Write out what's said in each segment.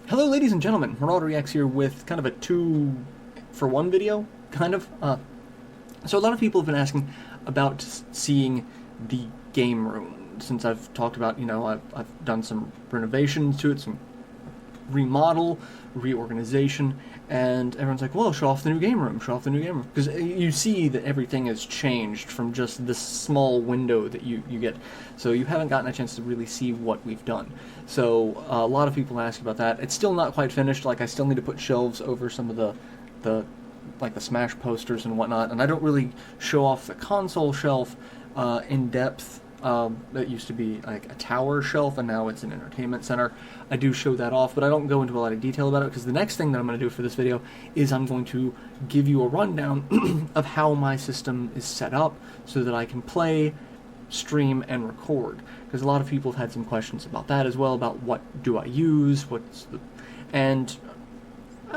Hello ladies and gentlemen, MarauderEX here with kind of a 2-for-1 video, kind of. So a lot of people have been asking about seeing the game room, since I've talked about, I've done some renovations to it, some remodel, reorganization, and everyone's like, well, show off the new game room, show off the new game room. Because you see that everything has changed from just this small window that you get. So you haven't gotten a chance to really see what we've done. So a lot of people ask about that. It's still not quite finished. Like, I still need to put shelves over some of the Smash posters and whatnot, and I don't really show off the console shelf in depth. That used to be like a tower shelf, and now it's an entertainment center. I do show that off, but I don't go into a lot of detail about it, because the next thing that I'm going to do for this video is I'm going to give you a rundown of how my system is set up so that I can play, stream, and record. Because a lot of people have had some questions about that as well, about what do I use,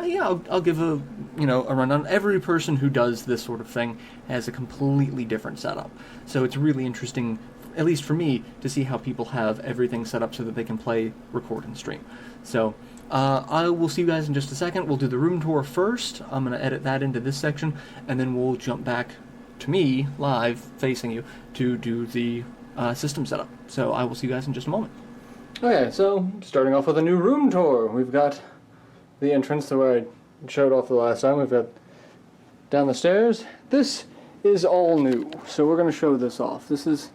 yeah, I'll give a rundown. Every person who does this sort of thing has a completely different setup, so it's really interesting, at least for me, to see how people have everything set up so that they can play, record, and stream. So I will see you guys in just a second. We'll do the room tour first. I'm going to edit that into this section, and then we'll jump back to me, live, facing you, to do the system setup. So I will see you guys in just a moment. Okay, so starting off with a new room tour. We've got the entrance to where I showed off the last time. We've got down the stairs. This is all new, so we're going to show this off. This is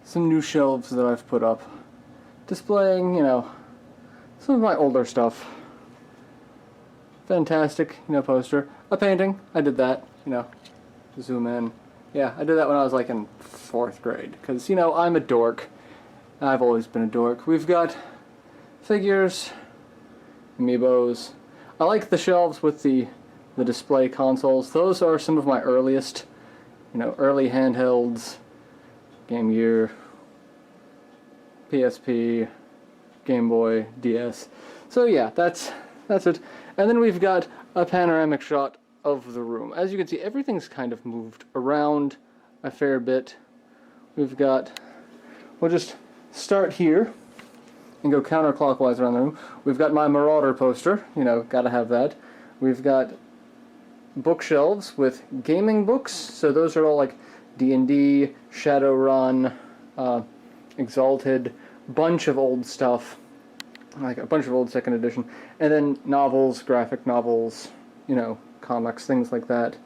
some new shelves that I've put up, displaying, some of my older stuff. Fantastic, poster. A painting. I did that, zoom in. Yeah, I did that when I was like in 4th grade, because, I'm a dork. I've always been a dork. We've got figures, amiibos. I like the shelves with the display consoles. Those are some of my earliest, early handhelds. Game Gear, PSP, Game Boy, DS. So yeah, that's it. And then we've got a panoramic shot of the room. As you can see, everything's kind of moved around a fair bit. We'll just start here and go counterclockwise around the room. We've got my Marauder poster, gotta have that. We've got bookshelves with gaming books, so those are all like D&D, Shadowrun, Exalted, bunch of old stuff, like a bunch of old 2nd edition, and then novels, graphic novels, comics, things like that.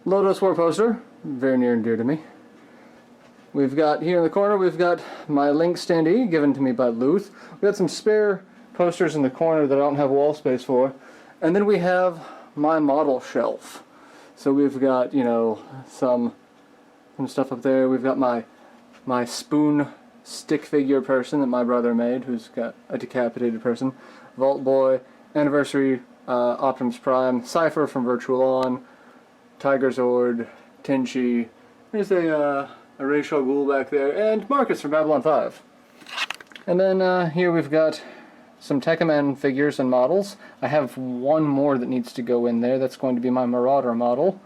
Lotus War poster, very near and dear to me. We've got, here in the corner, we've got my Link standee, given to me by Luth. We've got some spare posters in the corner that I don't have wall space for. And then we have my model shelf. So we've got, some stuff up there. We've got my spoon stick figure person that my brother made, who's got a decapitated person. Vault Boy, Anniversary, Optimus Prime, Cypher from Virtual On, Tiger Zord, Tenchi. There's a Ra's al Ghul back there, and Marcus from Babylon 5. And then here we've got some Tekkaman figures and models. I have one more that needs to go in there. That's going to be my Marauder model.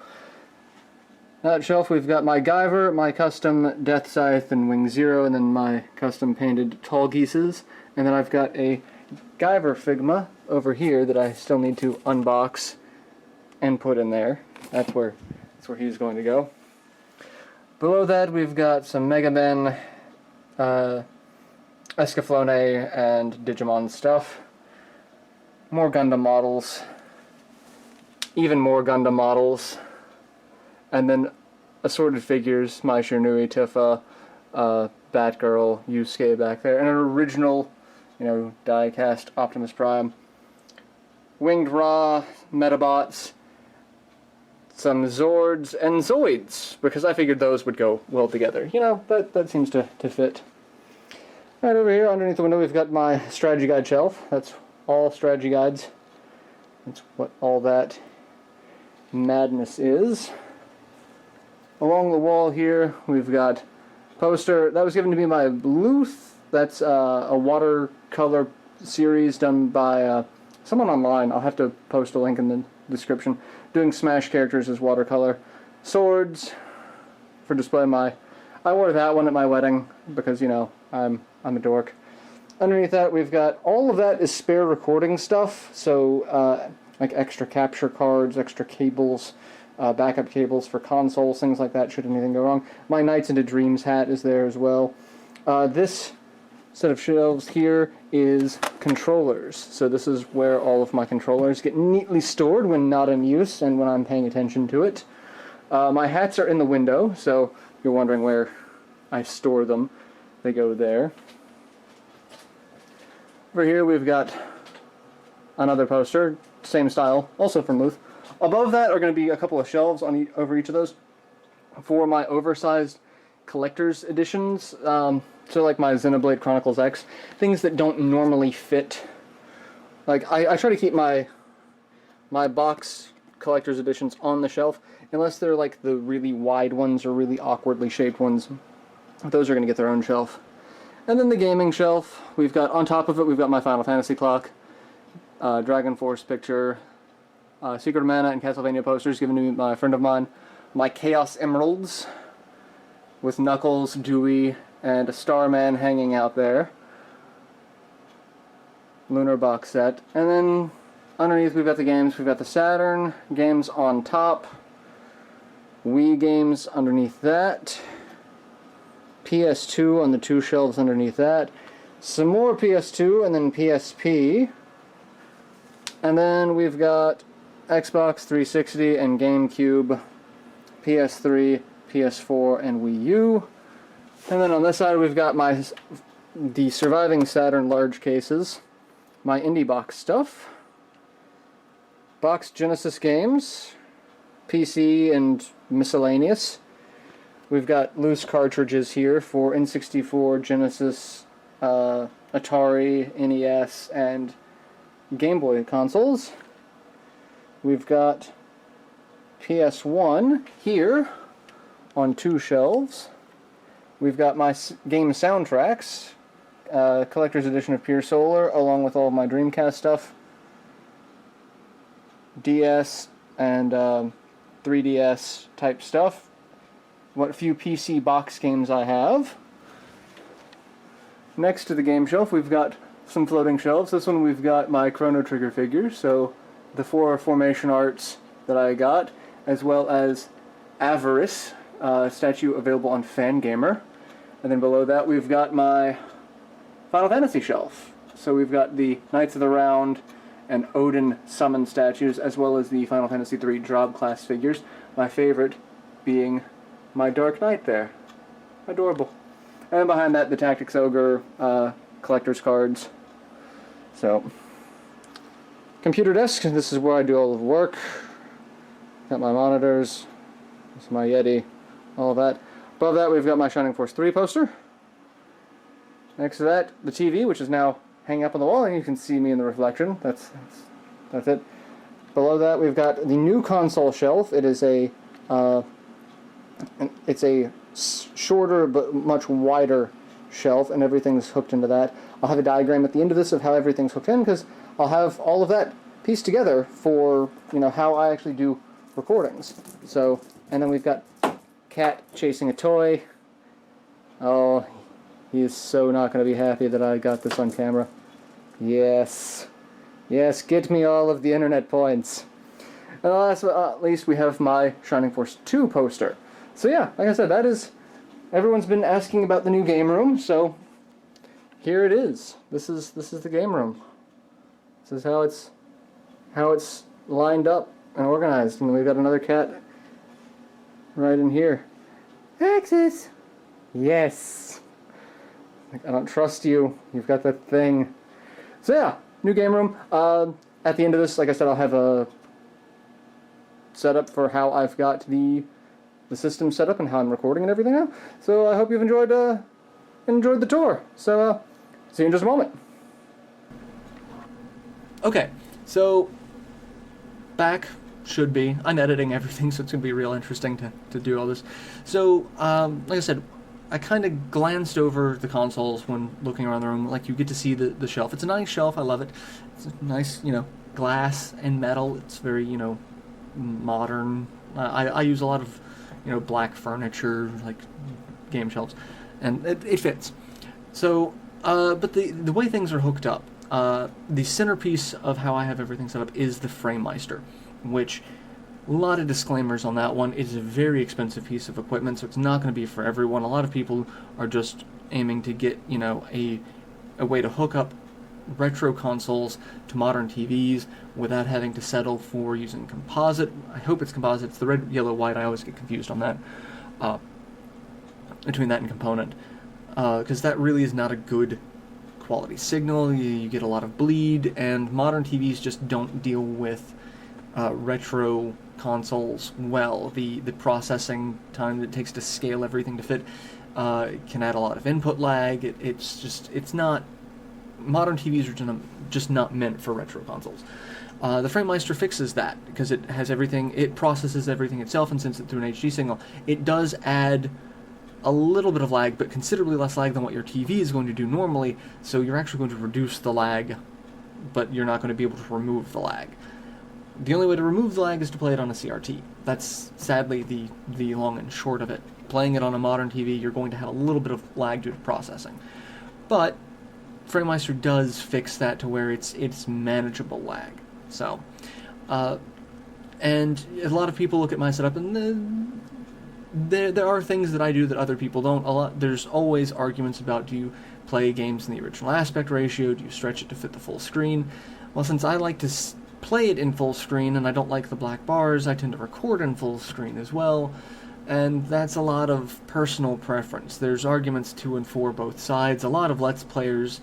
That shelf, we've got my Guyver, my custom Death Scythe and Wing Zero, and then my custom painted Tall Geeses. And then I've got a Guyver Figma over here that I still need to unbox and put in there. That's where he's going to go. Below that, we've got some Mega Men, Escaflowne, and Digimon stuff. More Gundam models. Even more Gundam models. And then assorted figures, Mai Shiranui, Tifa, Batgirl, Yusuke back there. And an original, die-cast Optimus Prime. Winged Ra, Metabots, some Zords, and Zoids, because I figured those would go well together. That seems to fit. Right over here, underneath the window, we've got my strategy guide shelf. That's all strategy guides. That's what all that madness is. Along the wall here, we've got poster. That was given to me by Luth. That's a watercolor series done by someone online. I'll have to post a link in the description. Doing Smash characters as watercolor. Swords for displaying my... I wore that one at my wedding because, you know, I'm a dork. Underneath that, we've got... All of that is spare recording stuff, so, like extra capture cards, extra cables, backup cables for consoles, things like that, should anything go wrong. My Nights into Dreams hat is there as well. This set of shelves here is controllers. So this is where all of my controllers get neatly stored when not in use and when I'm paying attention to it. My hats are in the window, so if you're wondering where I store them, they go there. Over here we've got another poster, same style, also from Muth. Above that are going to be a couple of shelves on over each of those for my oversized collector's editions. So like my Xenoblade Chronicles X, things that don't normally fit. Like I try to keep my box collector's editions on the shelf, unless they're like the really wide ones or really awkwardly shaped ones. Those are going to get their own shelf. And then the gaming shelf, we've got, on top of it, we've got my Final Fantasy clock, Dragon Force picture, Secret of Mana and Castlevania posters given to me by a friend of mine, my Chaos Emeralds, with Knuckles, Dewey, and a Starman hanging out there. Lunar box set. And then underneath we've got the games. We've got the Saturn games on top. Wii games underneath that. PS2 on the two shelves underneath that. Some more PS2 and then PSP. And then we've got Xbox 360 and GameCube, PS3, PS4, and Wii U. And then on this side we've got the surviving Saturn large cases, my indie box stuff, boxed Genesis games, PC and miscellaneous. We've got loose cartridges here for N64, Genesis, Atari, NES, and Game Boy consoles. We've got PS1 here on two shelves. We've got my game soundtracks, collector's edition of Pure Solar, along with all of my Dreamcast stuff, DS and 3DS type stuff. What few PC box games I have. Next to the game shelf, we've got some floating shelves. This one we've got my Chrono Trigger figures, so the 4 formation arts that I got, as well as Avarice, statue available on Fangamer. And then below that we've got my Final Fantasy shelf. So we've got the Knights of the Round and Odin summon statues, as well as the Final Fantasy III Job class figures. My favorite being my Dark Knight there. Adorable. And behind that, the Tactics Ogre collector's cards. So, computer desk, this is where I do all of the work. Got my monitors, this is my Yeti, all of that. Above that, we've got my Shining Force 3 poster. Next to that, the TV, which is now hanging up on the wall, and you can see me in the reflection. That's it. Below that, we've got the new console shelf. It is it's a shorter but much wider shelf, and everything's hooked into that. I'll have a diagram at the end of this of how everything's hooked in, because I'll have all of that pieced together for, you know, how I actually do recordings. So, and then we've got Cat chasing a toy. Oh, he is so not going to be happy that I got this on camera. Yes. Yes, get me all of the internet points. And last but not least, we have my Shining Force 2 poster. So yeah, like I said, that is... Everyone's been asking about the new game room, so here it is. This is the game room. This is how it's lined up and organized. And we've got another cat right in here. Access. Yes. I don't trust you. You've got that thing. So yeah, new game room. At the end of this, like I said, I'll have a setup for how I've got the system set up and how I'm recording and everything now. So I hope you've enjoyed the tour. So see you in just a moment. Okay, so back should be. I'm editing everything, so it's going to be real interesting to do all this. So, like I said, I kind of glanced over the consoles when looking around the room. Like, you get to see the shelf. It's a nice shelf. I love it. It's a nice, glass and metal. It's very, modern. I use a lot of black furniture, like game shelves, and it fits. So, but the way things are hooked up, the centerpiece of how I have everything set up is the FrameMeister, which, a lot of disclaimers on that one. It is a very expensive piece of equipment, so it's not going to be for everyone. A lot of people are just aiming to get, a way to hook up retro consoles to modern TVs without having to settle for using composite. I hope it's composite. It's the red, yellow, white. I always get confused on that, between that and component, because that really is not a good quality signal. You get a lot of bleed, and modern TVs just don't deal with retro consoles well. The processing time that it takes to scale everything to fit can add a lot of input lag. It's not, modern TVs are just not meant for retro consoles. The FrameMeister fixes that because it has everything, it processes everything itself and sends it through an HD signal. It does add a little bit of lag, but considerably less lag than what your TV is going to do normally, so you're actually going to reduce the lag, but you're not going to be able to remove the lag. The only way to remove the lag is to play it on a CRT. That's sadly the long and short of it. Playing it on a modern TV, you're going to have a little bit of lag due to processing. But FrameMeister does fix that to where it's manageable lag. So, and a lot of people look at my setup, and there are things that I do that other people don't. There's always arguments about, do you play games in the original aspect ratio? Do you stretch it to fit the full screen? Well, since I like to play it in full screen, and I don't like the black bars, I tend to record in full screen as well, and that's a lot of personal preference. There's arguments to and for both sides. A lot of Let's Players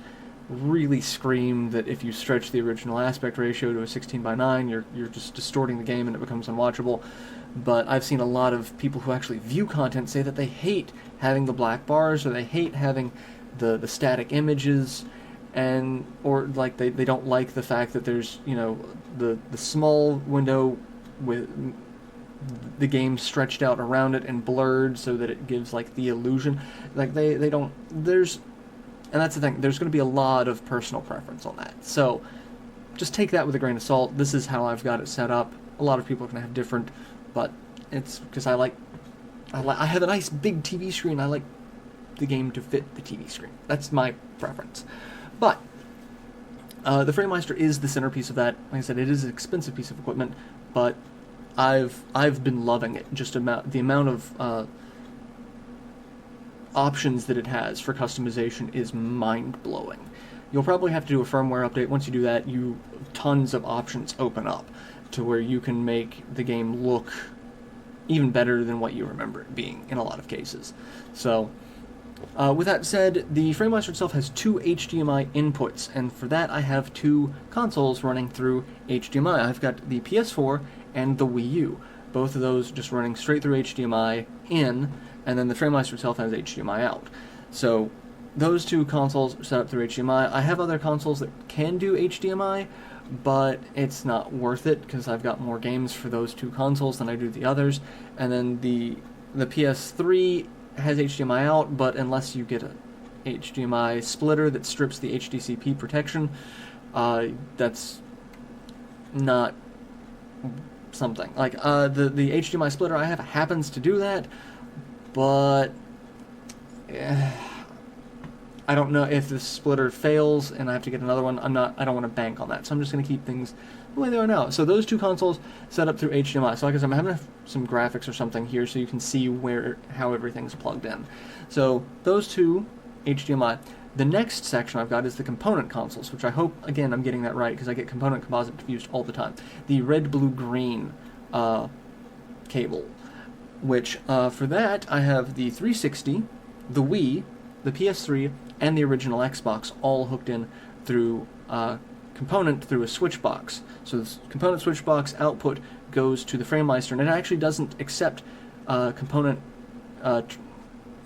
really scream that if you stretch the original aspect ratio to a 16:9, you're just distorting the game and it becomes unwatchable. But I've seen a lot of people who actually view content say that they hate having the black bars, or they hate having the static images, or like they don't like the fact that there's the small window with the game stretched out around it and blurred so that it gives like the illusion. Like they don't, and that's the thing, there's going to be a lot of personal preference on that. So just take that with a grain of salt. This is how I've got it set up. A lot of people are going to have different, but it's because I have a nice big TV screen. I like the game to fit the TV screen. That's my preference. But the FrameMeister is the centerpiece of that. Like I said, it is an expensive piece of equipment, but I've been loving it. Just the amount of options that it has for customization is mind-blowing. You'll probably have to do a firmware update. Once you do that, tons of options open up to where you can make the game look even better than what you remember it being in a lot of cases. So, with that said, the FrameMeister itself has 2 HDMI inputs, and for that I have 2 consoles running through HDMI. I've got the PS4 and the Wii U. Both of those just running straight through HDMI in, and then the FrameMeister itself has HDMI out. So those 2 consoles are set up through HDMI. I have other consoles that can do HDMI, but it's not worth it because I've got more games for those 2 consoles than I do the others. And then the PS3 has HDMI out, but unless you get a HDMI splitter that strips the HDCP protection, that's not something. Like, the HDMI splitter I have happens to do that, but I don't know if the splitter fails and I have to get another one. I don't want to bank on that, so I'm just going to keep things the way they are now. So those 2 consoles set up through HDMI. So like I said, I'm having some graphics or something here so you can see how everything's plugged in. So those 2 HDMI. The next section I've got is the component consoles, which I hope, again, I'm getting that right because I get component composite confused all the time. The red, blue, green cable, which for that I have the 360, the Wii, the PS3, and the original Xbox all hooked in through component through a switch box. So this component switch box output goes to the FrameMeister, and it actually doesn't accept component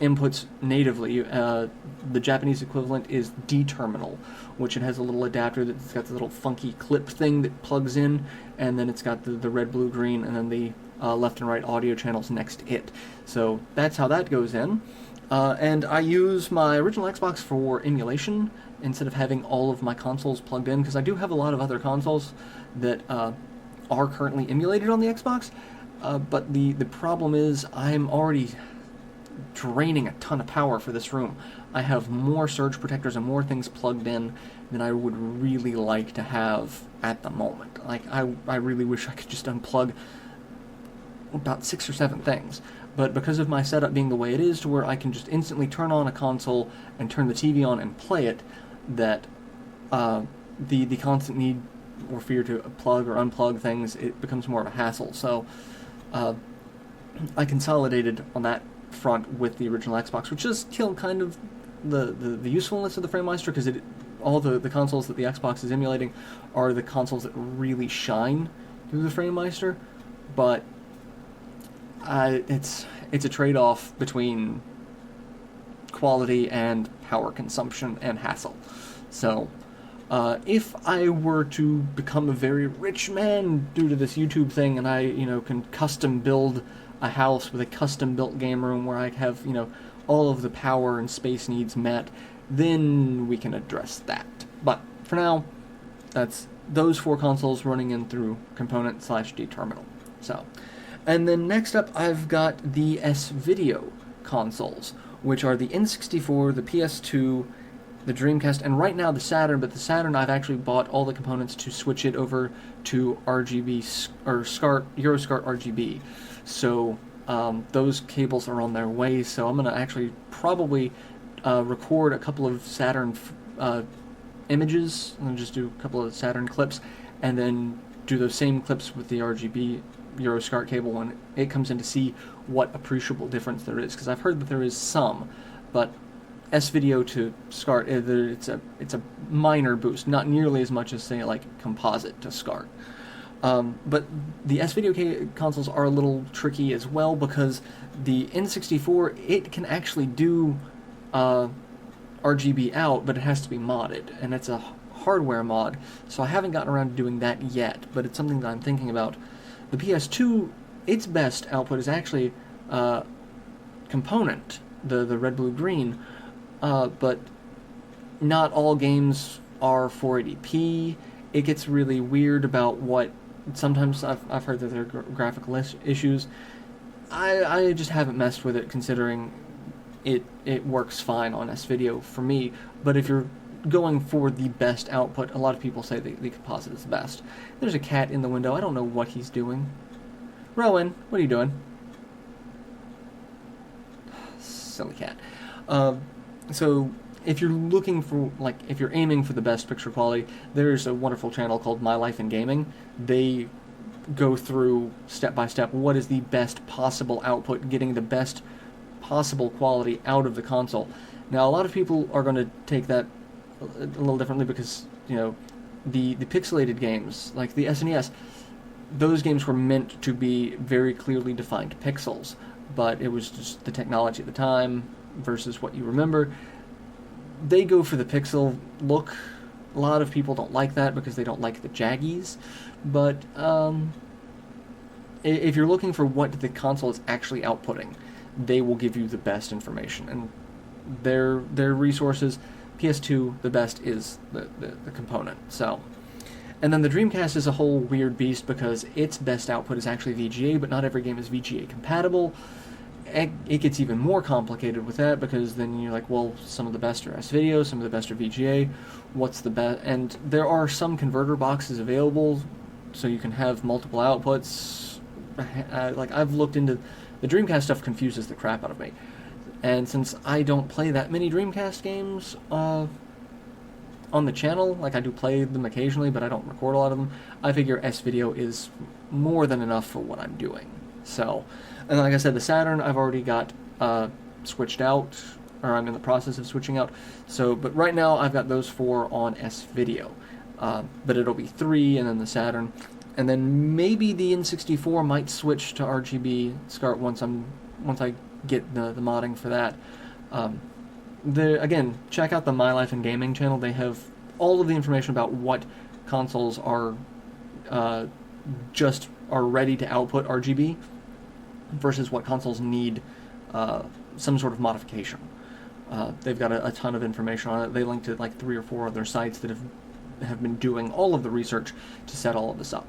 inputs natively. The Japanese equivalent is D-terminal, which it has a little adapter that's got the little funky clip thing that plugs in, and then it's got the red, blue, green, and then the left and right audio channels next to it. So that's how that goes in. And I use my original Xbox for emulation instead of having all of my consoles plugged in, because I do have a lot of other consoles that are currently emulated on the Xbox, but the problem is I'm already draining a ton of power for this room. I have more surge protectors and more things plugged in than I would really like to have at the moment. Like, I really wish I could just unplug about 6 or 7 things. But because of my setup being the way it is, to where I can just instantly turn on a console and turn the TV on and play it, that the constant need or fear to plug or unplug things, it becomes more of a hassle. So I consolidated on that front with the original Xbox, which does kill kind of the usefulness of the FrameMeister, because all the consoles that the Xbox is emulating are the consoles that really shine through the FrameMeister, but it's a trade-off between quality and power consumption and hassle. So if I were to become a very rich man due to this YouTube thing, and I can custom build a house with a custom built game room where I have all of the power and space needs met, then we can address that. But for now, that's those 4 consoles running in through component/D terminal. So, and then next up, I've got the S-Video consoles, which are the N64, the PS2, the Dreamcast, and right now the Saturn. But the Saturn, I've actually bought all the components to switch it over to RGB or SCART, EuroSCART RGB. So those cables are on their way. So I'm gonna actually probably record a couple of Saturn images, and just do a couple of Saturn clips, and then do those same clips with the RGB EuroSCART cable when it comes in, to see what appreciable difference there is, because I've heard that there is some, but S-Video to SCART, it's a minor boost, not nearly as much as, say, like composite to SCART. But the S-Video consoles are a little tricky as well, because the N64, it can actually do RGB out, but it has to be modded, and it's a hardware mod, so I haven't gotten around to doing that yet, but it's something that I'm thinking about. The PS2, its best output is actually component, the red, blue, green, but not all games are 480p. It gets really weird about what, sometimes I've heard that there are graphical issues. I just haven't messed with it, considering it works fine on S-Video for me, but if you're going for the best output, a lot of people say the composite is the best. There's a cat in the window. I don't know what he's doing. Rowan, what are you doing? Silly cat. So if you're looking for, if you're aiming for the best picture quality, there's a wonderful channel called My Life in Gaming. They go through step by step what is the best possible output, getting the best possible quality out of the console. Now, a lot of people are going to take that a little differently, because the pixelated games like the SNES, those games were meant to be very clearly defined pixels, but it was just the technology at the time versus what you remember. They go for the pixel look. A lot of people don't like that because they don't like the jaggies, but if you're looking for what the console is actually outputting, they will give you the best information, and their resources. PS2, the best is the component. So, and then the Dreamcast is a whole weird beast, because its best output is actually VGA, but not every game is VGA compatible. It gets even more complicated with that, because then you're like, well, some of the best are S-Video, some of the best are VGA. What's the best? And there are some converter boxes available, so you can have multiple outputs. I've looked into the Dreamcast stuff. Confuses the crap out of me. And since I don't play that many Dreamcast games on the channel, I do play them occasionally, but I don't record a lot of them, I figure S-Video is more than enough for what I'm doing. So, and like I said, the Saturn I've already got switched out, or I'm in the process of switching out. So, but right now I've got those 4 on S-Video, but it'll be 3, and then the Saturn, and then maybe the N64 might switch to RGB SCART once I get the modding for that. Again, check out the My Life in Gaming channel. They have all of the information about what consoles are ready to output RGB versus what consoles need some sort of modification. They've got a ton of information on it. They link to 3 or 4 other sites that have been doing all of the research to set all of this up.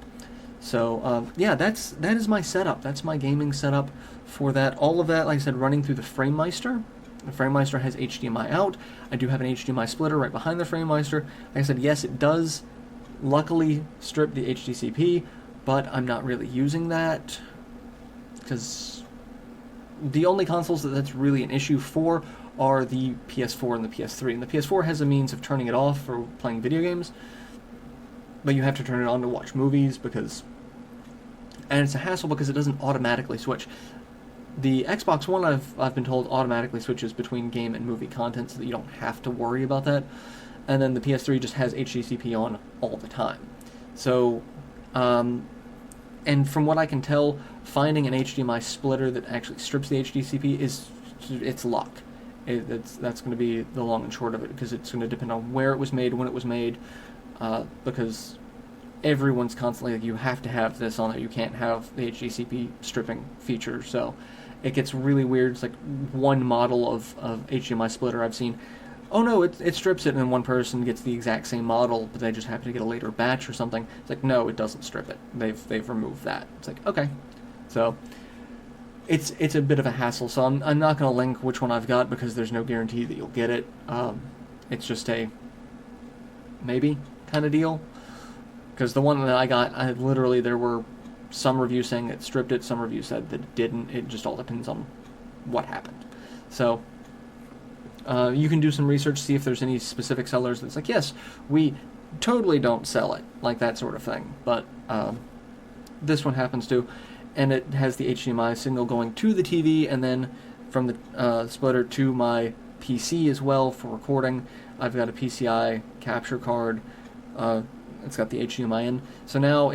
So yeah, that is my setup. That's my gaming setup for that. All of that, like I said, running through the FrameMeister. The FrameMeister has HDMI out. I do have an HDMI splitter right behind the FrameMeister. Like I said, yes, it does luckily strip the HDCP, but I'm not really using that because the only consoles that's really an issue for are the PS4 and the PS3. And the PS4 has a means of turning it off for playing video games, but you have to turn it on to watch movies and it's a hassle because it doesn't automatically switch. The Xbox One, I've been told, automatically switches between game and movie content so that you don't have to worry about that. And then the PS3 just has HDCP on all the time. So, and from what I can tell, finding an HDMI splitter that actually strips the HDCP it's luck. That's going to be the long and short of it, because it's going to depend on where it was made, when it was made, because everyone's constantly like, you have to have this on there. You can't have the HDCP stripping feature. So it gets really weird. It's like one model of HDMI splitter I've seen. Oh no, it strips it, and then one person gets the exact same model, but they just happen to get a later batch or something. It's like, no, it doesn't strip it. They've removed that. It's like, okay. So it's a bit of a hassle. So I'm not going to link which one I've got because there's no guarantee that you'll get it. It's just a maybe kind of deal. Because the one that I got, literally there were some reviews saying it stripped it, some reviews said that it didn't. It just all depends on what happened. So you can do some research, see if there's any specific sellers that's like, yes, we totally don't sell it, like that sort of thing. But this one happens to, and it has the HDMI signal going to the TV, and then from the splitter to my PC as well for recording. I've got a PCI capture card. It's got the HDMI in. So now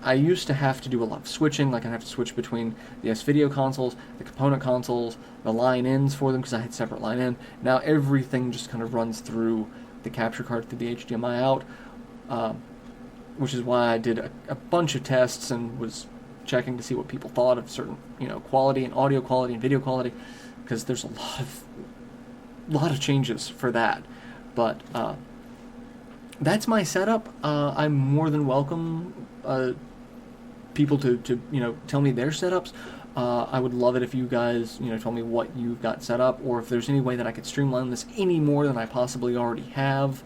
I used to have to do a lot of switching, like I'd have to switch between the S-Video consoles, the component consoles, the line-ins for them, because I had separate line-in. Now everything just kind of runs through the capture card, through the HDMI out, which is why I did a bunch of tests and was checking to see what people thought of certain, quality and audio quality and video quality, because there's a lot of changes for that. But that's my setup. I'm more than welcome people to tell me their setups. I would love it if you guys tell me what you've got set up, or if there's any way that I could streamline this any more than I possibly already have.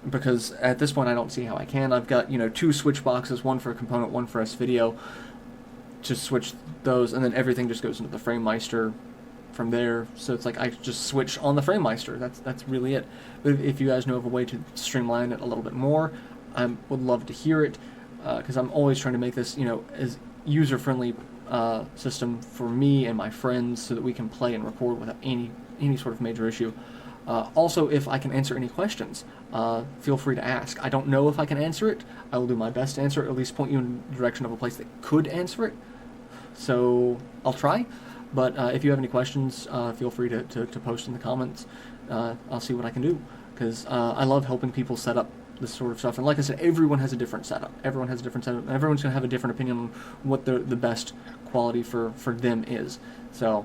Because at this point I don't see how I can. I've got 2 switch boxes, one for a component, one for S-Video. Just switch those, and then everything just goes into the FrameMeister from there. So it's like I just switch on the FrameMeister. That's really it. But if you guys know of a way to streamline it a little bit more, I would love to hear it, because I'm always trying to make this as user-friendly system for me and my friends, so that we can play and record without any sort of major issue. Also, if I can answer any questions, feel free to ask. I don't know if I can answer it. I will do my best to answer it, at least point you in the direction of a place that could answer it. So I'll try. But if you have any questions, feel free to post in the comments. I'll see what I can do, because I love helping people set up this sort of stuff. And like I said, everyone has a different setup. Everyone has a different setup. And everyone's going to have a different opinion on what the best quality for them is. So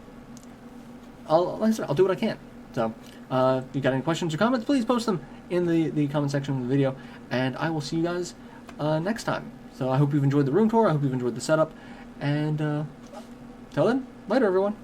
like I said, I'll do what I can. So if you got any questions or comments, please post them in the comment section of the video, and I will see you guys next time. So I hope you've enjoyed the room tour. I hope you've enjoyed the setup, and till then, later everyone.